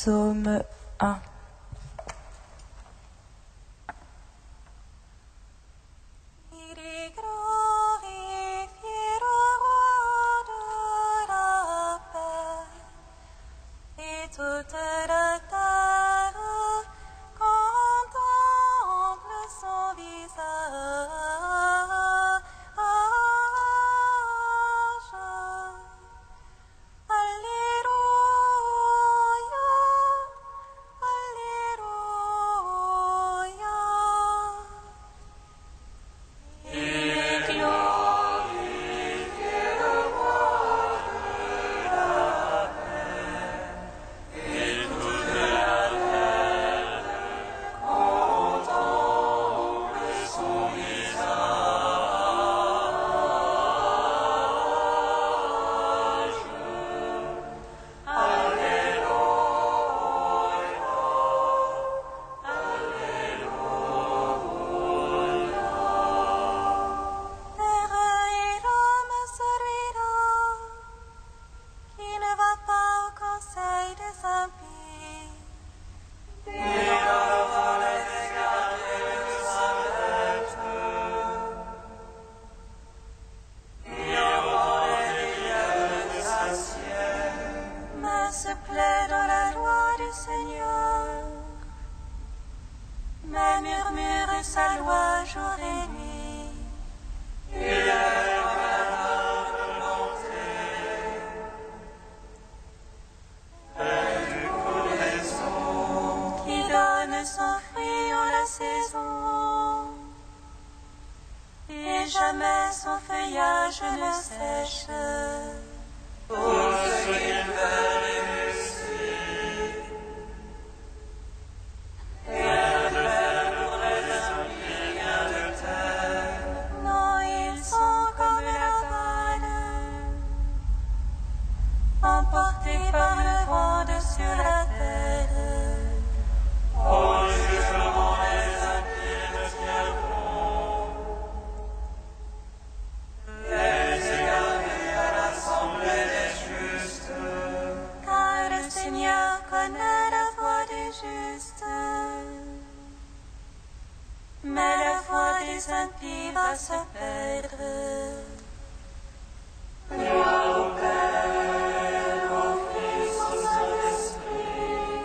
Psaume 1. Jamais son feuillage ne sèche. Pour ceux qui veulent réussir, rien de fait pour les impies, rien de tel. Non, ils sont comme la panne, emportés par le vent sur la terre. Au jugement les impies ne tiendront. Mais la foi des impies va se perdre. Gloire au Père, au Fils, au Saint-Esprit,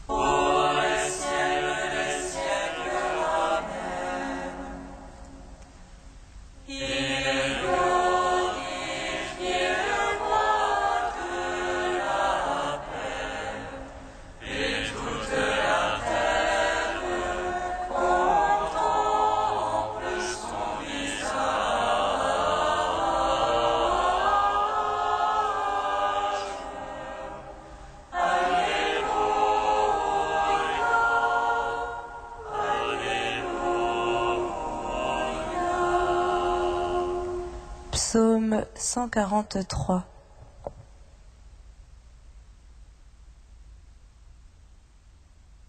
pour les siècles des siècles. Amen. Il est glorifié, le roi de la paix, et toute la terre contemple son visage. Alléluia, Alléluia. Psaume 143.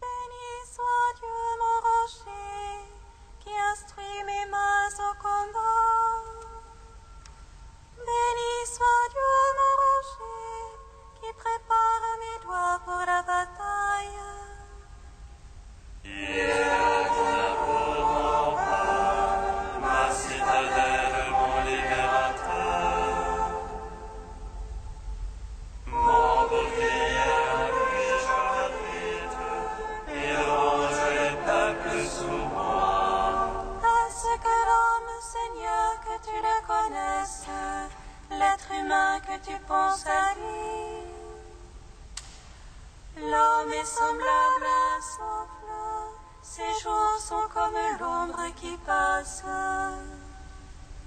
Béni soit Dieu mon rocher, qui instruit mes mains au combat. Béni soit Dieu mon rocher, qui prépare mes doigts pour la bataille. Il est mon rempart, ma citadelle, mon libérateur, mon bouclier à lui je m'abrite, il ronge les peuples sous moi. À ce que l'homme, Seigneur, que tu le connaisses, l'être humain que tu penses à lui. L'homme est semblable à un souffle, ses jours sont comme l'ombre qui passe.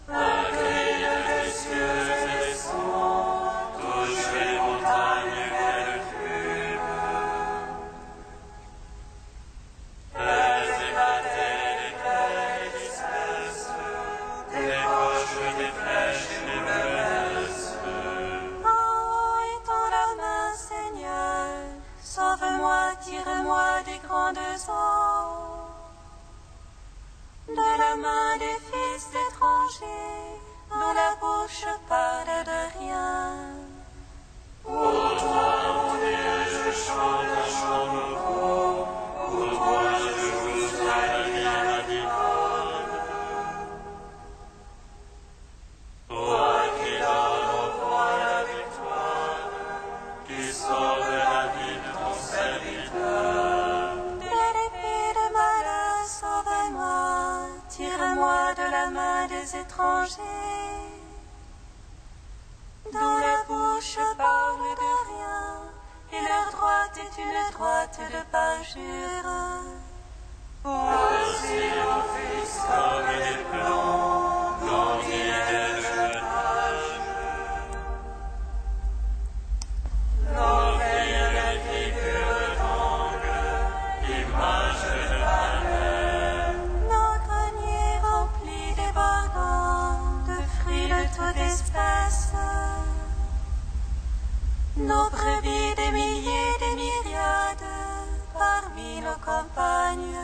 La grille des cieux descend, touche les montagnes qu'elle fume. Les éclatés des clés dispersent, décoche des flèches et des menaces. Oh, étends la main, Seigneur, sauve-moi, tire-moi des grandes eaux. De la main des fils d'étrangers, dont la bouche parle de rien. Pour toi, étrangers, dont la bouche parle de rien, et leur droite est une droite de parjure. Voici nos fils comme des plombs, dont il est le jetage. L'oreille est figure d'angle, image de valeur. Nos greniers remplis débordants de fruits de toute espèce. Nos brebis des milliers, des myriades, parmi nos campagnes.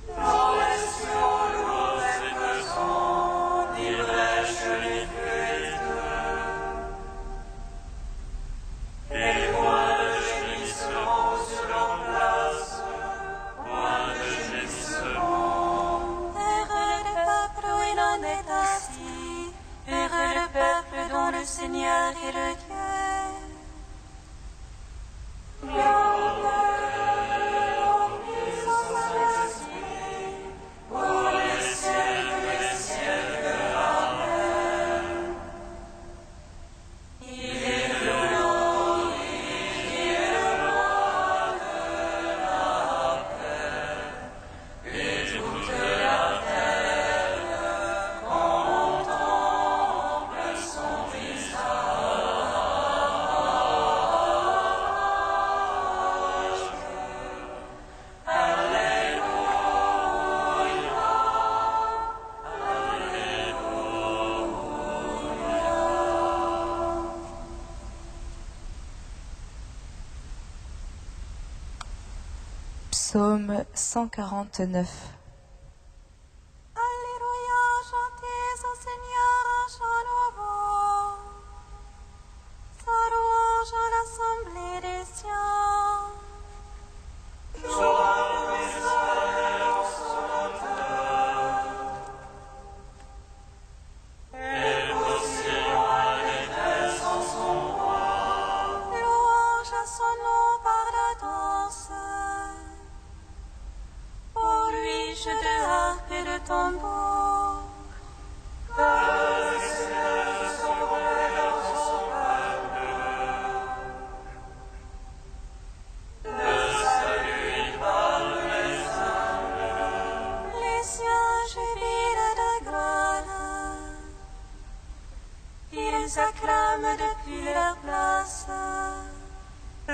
Nos bestiaux lourds et pesants, ils lèchent les fuites. Et point de gémissement sur leur place, point de gémissement. Heureux le peuple où il en est ainsi, heureux le peuple dont le Seigneur est le Dieu. Psaume 149. Alléluia, chantez au Seigneur un chant nouveau. Sa louange à l'assemblée des siens. Joie Israël en son auteur, et postillon à l'église en son roi. Louange à son nom par la danse. Pour lui, jeu de harpe et de tambour. Le Seigneur son règne en son peuple. Le salut il parle les humbles. Les siens jubilent de gloire. Ils acclament depuis leur place. Les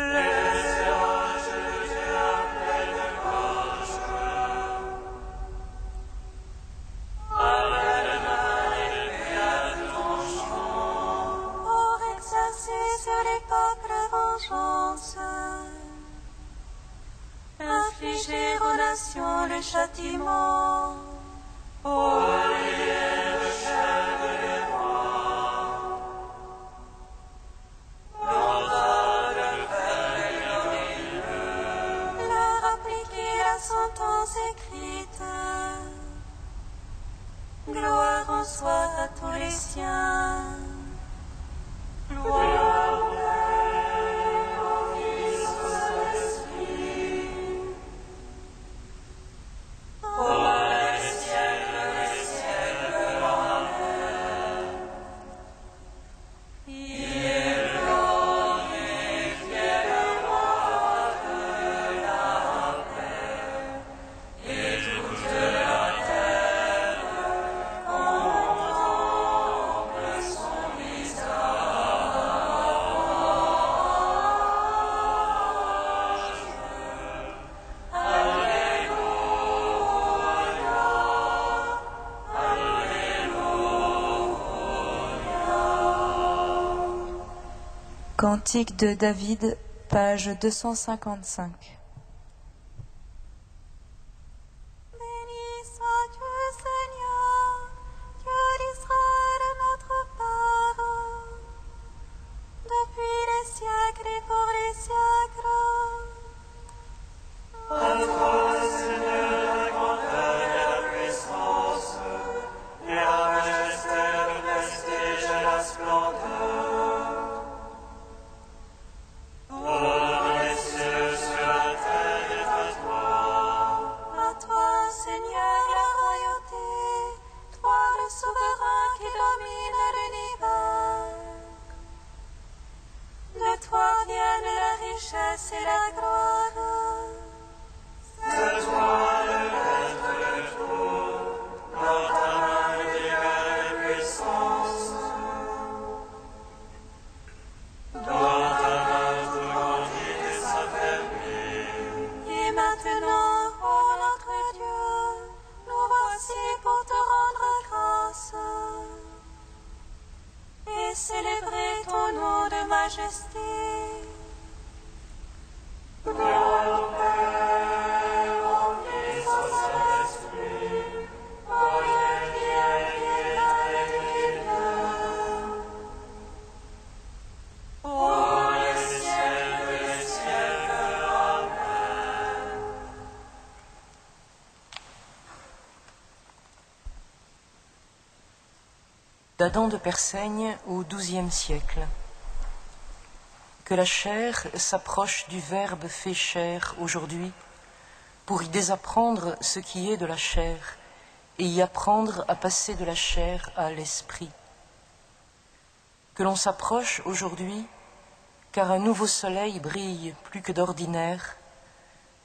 anges de Dieu à pleine gorge. Avec les mains et les pieds à tranchant. Pour exercer sur les peuples vengeance, infliger aux nations le châtiment. Pour lier le chef des rois. Notable faire Leur appliquer la sentence écrite. Gloire en soit à tous les siens. gloire au Père, au Fils, au Saint-Esprit. Au les siècles des siècles. Amen. Il est glorifié le roi de la paix, et toute la terre contemple son visage. Cantique de David, page 255. Béni sois-tu, Seigneur, Dieu d'Israël, notre Père, depuis les siècles et pour les siècles. À toi, Seigneur, la grandeur et la puissance, et la majesté, le prestige et la splendeur. Pour les cieux sur la terre est à toi. À toi, Seigneur, la royauté, toi le toi vienne la richesse et la gloire. C'est toi le maître de tout, dans ta main d'égale puissance. Dans ta main tout grandit et s'affermit. Et maintenant, ô notre Dieu, nous voici pour te rendre grâce et célébrer ton nom de majesté. D'Adam de Persaigne au XIIe siècle. Que la chair s'approche du Verbe fait chair aujourd'hui pour y désapprendre ce qui est de la chair et y apprendre à passer de la chair à l'esprit. Que l'on s'approche aujourd'hui car un nouveau soleil brille plus que d'ordinaire,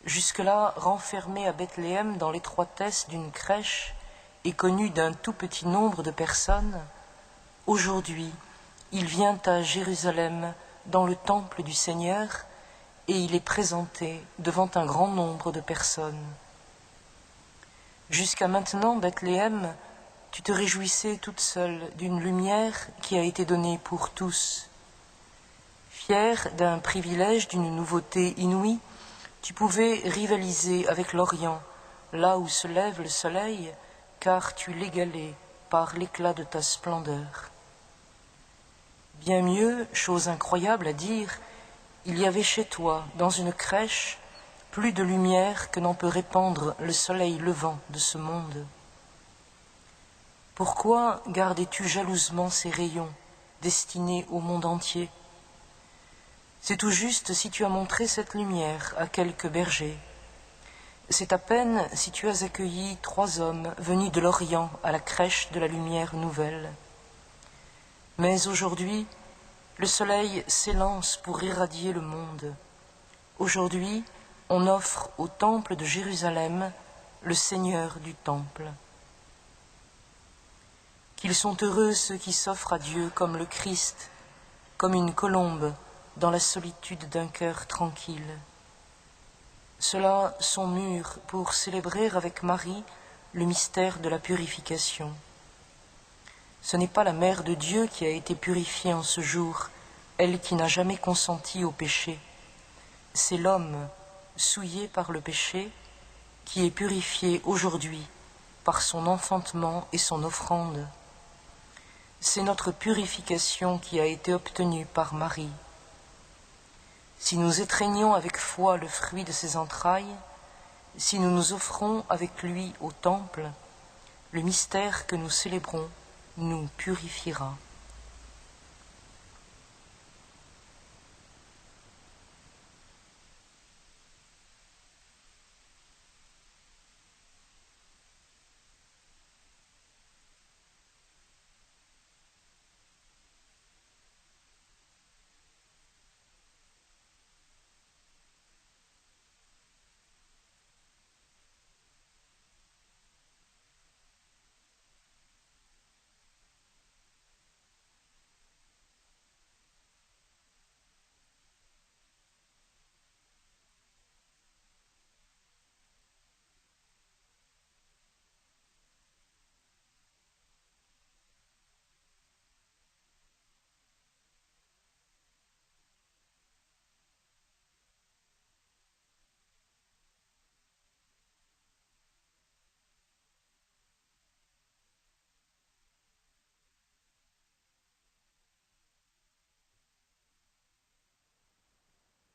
jusque-là renfermé à Bethléem dans l'étroitesse d'une crèche et connu d'un tout petit nombre de personnes. Aujourd'hui, il vient à Jérusalem dans le temple du Seigneur et il est présenté devant un grand nombre de personnes. Jusqu'à maintenant, Bethléem, tu te réjouissais toute seule d'une lumière qui a été donnée pour tous. Fière d'un privilège, d'une nouveauté inouïe, tu pouvais rivaliser avec l'Orient, là où se lève le soleil, car tu l'égalais par l'éclat de ta splendeur. Bien mieux, chose incroyable à dire, il y avait chez toi, dans une crèche, plus de lumière que n'en peut répandre le soleil levant de ce monde. Pourquoi gardais-tu jalousement ces rayons, destinés au monde entier? C'est tout juste si tu as montré cette lumière à quelques bergers. C'est à peine si tu as accueilli 3 hommes venus de l'Orient à la crèche de la lumière nouvelle. Mais aujourd'hui, le soleil s'élance pour irradier le monde. Aujourd'hui, on offre au temple de Jérusalem le Seigneur du temple. Qu'ils sont heureux ceux qui s'offrent à Dieu comme le Christ, comme une colombe dans la solitude d'un cœur tranquille. Ceux-là sont mûrs pour célébrer avec Marie le mystère de la purification. Ce n'est pas la Mère de Dieu qui a été purifiée en ce jour, elle qui n'a jamais consenti au péché. C'est l'homme, souillé par le péché, qui est purifié aujourd'hui par son enfantement et son offrande. C'est notre purification qui a été obtenue par Marie. Si nous étreignons avec foi le fruit de ses entrailles, si nous nous offrons avec lui au temple, le mystère que nous célébrons nous purifiera.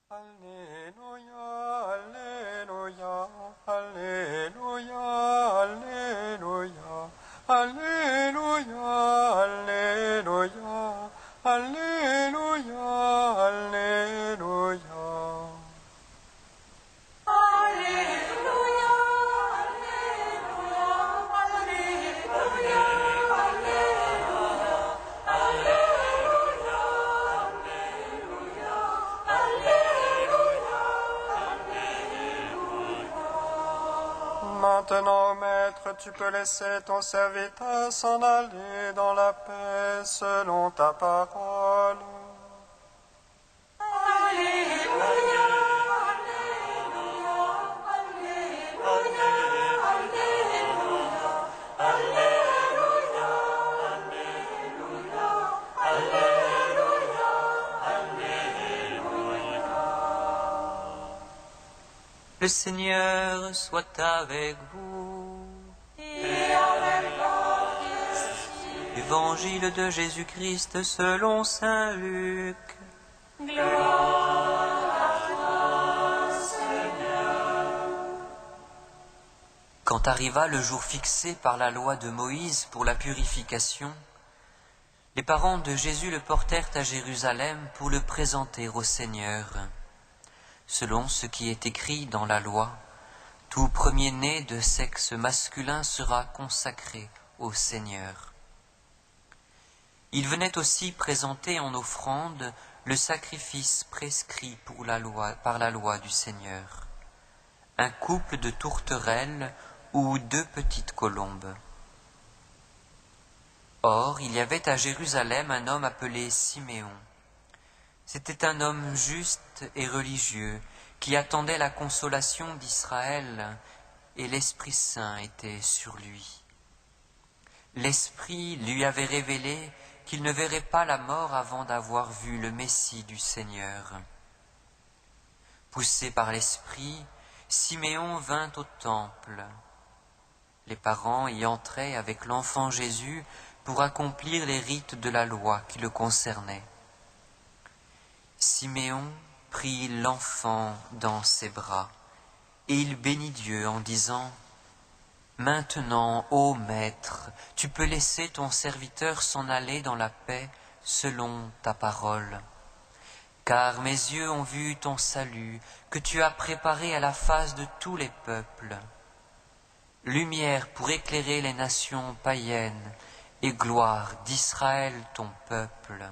Alleluia, Alleluia, Alleluia, Alleluia, Alleluia, Alleluia, Alleluia, Alleluia. Maintenant, Maître, tu peux laisser ton serviteur s'en aller dans la paix selon ta parole. Le Seigneur soit avec vous. Et avec votre esprit. Évangile de Jésus-Christ selon saint Luc. Gloire à toi, Seigneur. Quand arriva le jour fixé par la loi de Moïse pour la purification, les parents de Jésus le portèrent à Jérusalem pour le présenter au Seigneur. Selon ce qui est écrit dans la loi, tout premier-né de sexe masculin sera consacré au Seigneur. Il venait aussi présenter en offrande le sacrifice prescrit par la loi du Seigneur, un couple de tourterelles ou 2 petites colombes. Or, il y avait à Jérusalem un homme appelé Siméon. C'était un homme juste et religieux qui attendait la consolation d'Israël, et l'Esprit Saint était sur lui. L'Esprit lui avait révélé qu'il ne verrait pas la mort avant d'avoir vu le Messie du Seigneur. Poussé par l'Esprit, Siméon vint au temple. Les parents y entraient avec l'enfant Jésus pour accomplir les rites de la loi qui le concernaient. Siméon prit l'enfant dans ses bras, et il bénit Dieu en disant : « Maintenant, ô Maître, tu peux laisser ton serviteur s'en aller dans la paix selon ta parole. Car mes yeux ont vu ton salut, que tu as préparé à la face de tous les peuples. Lumière pour éclairer les nations païennes, et gloire d'Israël ton peuple. »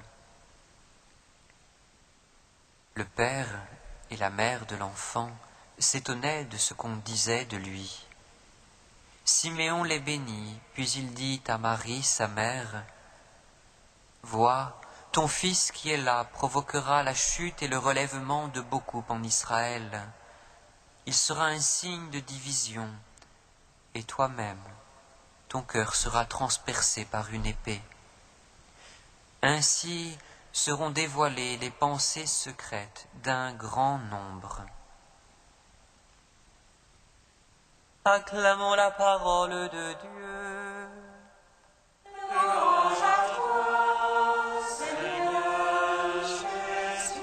Le père et la mère de l'enfant s'étonnaient de ce qu'on disait de lui. Siméon les bénit, puis il dit à Marie, sa mère : « Vois, ton fils qui est là provoquera la chute et le relèvement de beaucoup en Israël. Il sera un signe de division, et toi-même, ton cœur sera transpercé par une épée. Ainsi seront dévoilées les pensées secrètes d'un grand nombre. » Acclamons la parole de Dieu. Louange à toi, Seigneur Jésus.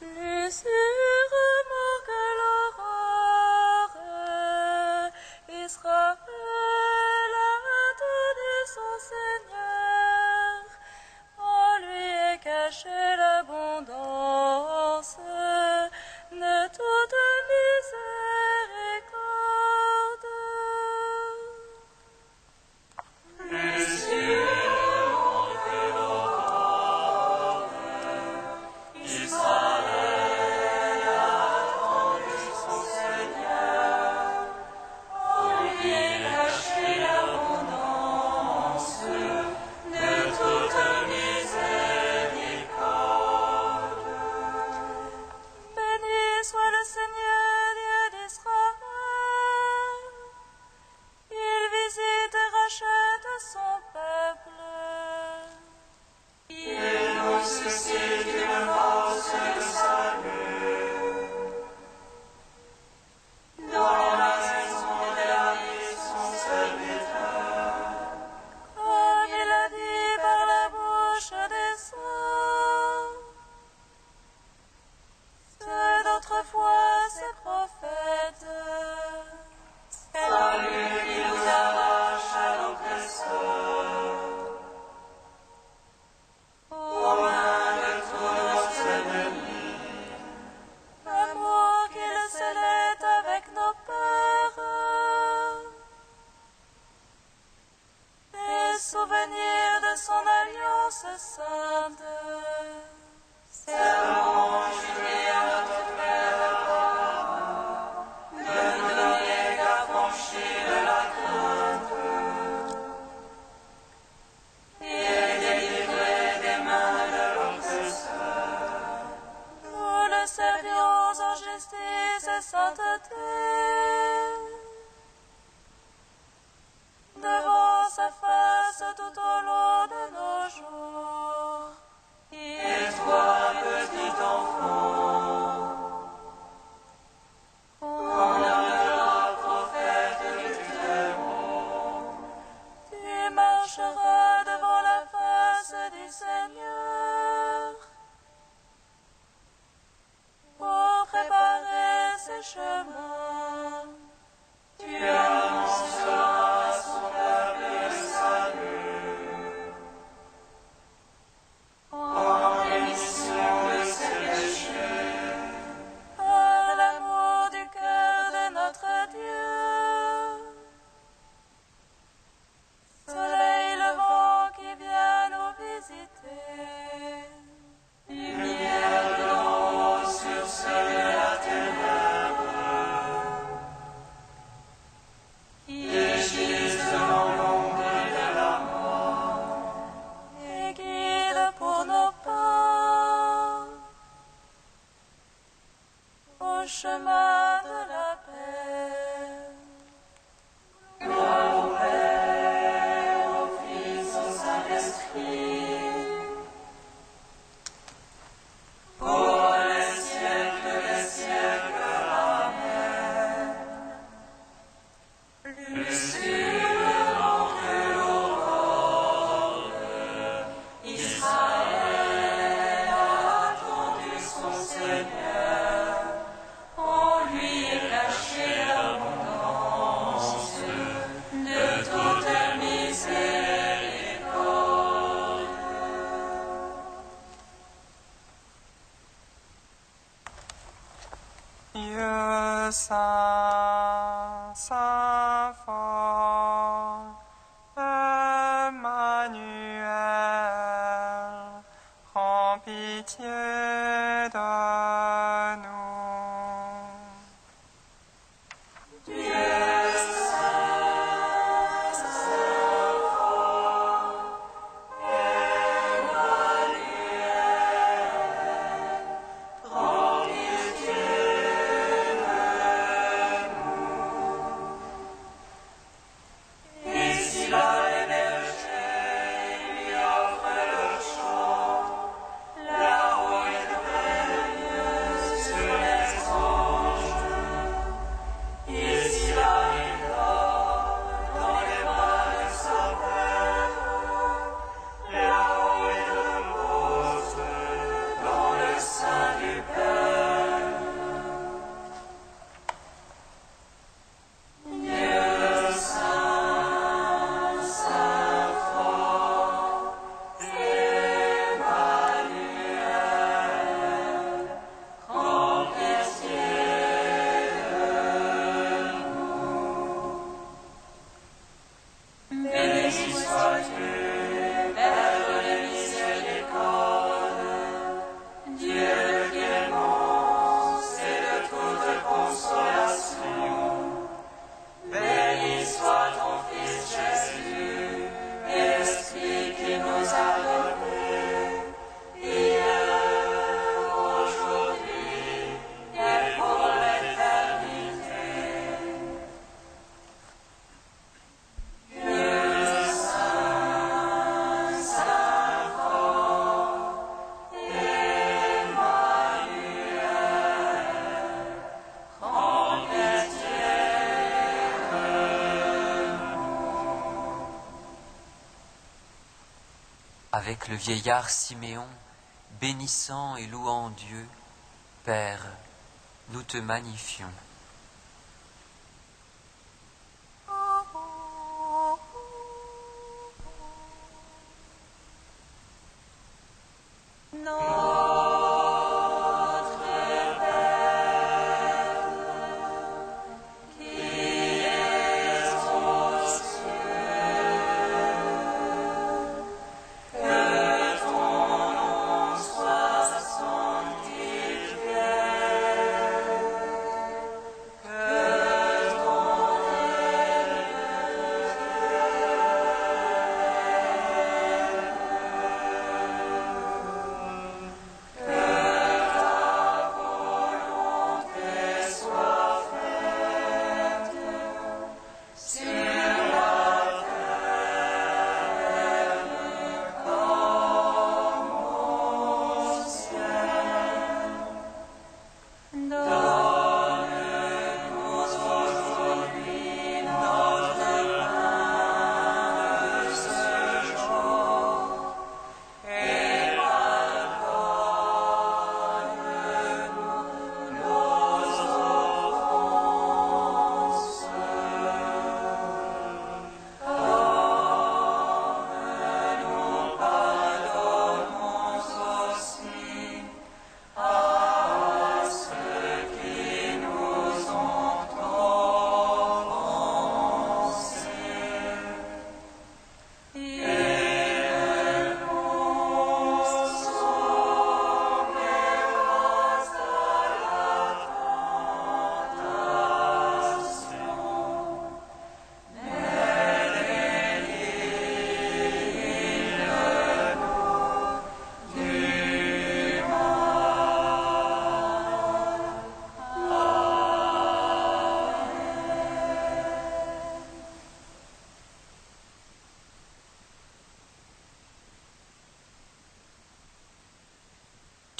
Plus sûrement que l'aurore, Israël a donné son Seigneur. En lui est cachée l'abondance de toute miséricorde. Plus sûrement que l'aurore, Israël attendit son Seigneur. En lui est cachée l'abondance de toute miséricorde. Béni soit le Seigneur, Dieu d'Israël. Il visite et rachète son peuple. Il nous suscite une force de salut. Dans la maison de la vie, son serviteur. Comme il a dit par la bouche des saints. Ceux d'autrefois, ses prophètes. Salut qui nous arrache à l'oppresseur. Aux mains de tous nos ennemis. L'amour qu'il scellait avec nos pères. Et souvenir de son alliance sainte. Servons Julie à notre Père. chemin de la paix. Gloire au Père, au Fils, au Saint-Esprit, pour les siècles des siècles. Amen. Plus sûrement que l'aurore, Israël a attendu son Seigneur. On lui est caché l'abondance de toute miséricorde. Dieu saint, saint fort, Emmanuel, prends pitié de nous. Dieu saint, saint fort, Emmanuel, prends pitié de nous. Ici là les bergers lui offrent leur chant, là-haut il règne sur les anges. Ici là il dort dans les bras de sa mère, là-haut il repose dans le sein du Père. Dieu saint, saint fort, Emmanuel, prends pitié de nous. Béni sois-tu, Père de miséricorde, Dieu de clémence et de toute consolation. Béni soit ton Fils Jésus, et l'Esprit qui nous a donnés, hier, aujourd'hui et pour l'éternité. Dieu saint, saint fort, Emmanuel, prends pitié de nous. Avec le vieillard Siméon, bénissant et louant Dieu, Père, nous te magnifions. Notre Père, qui es aux cieux, que ton nom soit sanctifié, que ton règne vienne.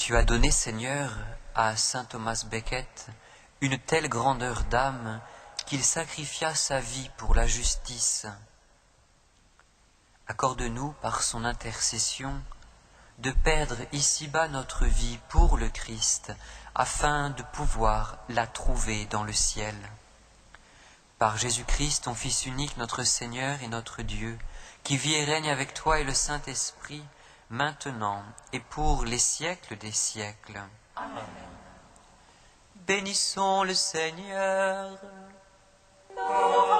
Tu as donné, Seigneur, à saint Thomas Becket une telle grandeur d'âme qu'il sacrifia sa vie pour la justice. Accorde-nous, par son intercession, de perdre ici-bas notre vie pour le Christ, afin de pouvoir la trouver dans le ciel. Par Jésus-Christ, ton Fils unique, notre Seigneur et notre Dieu, qui vit et règne avec toi et le Saint-Esprit, maintenant et pour les siècles des siècles. Amen. Bénissons le Seigneur. Nous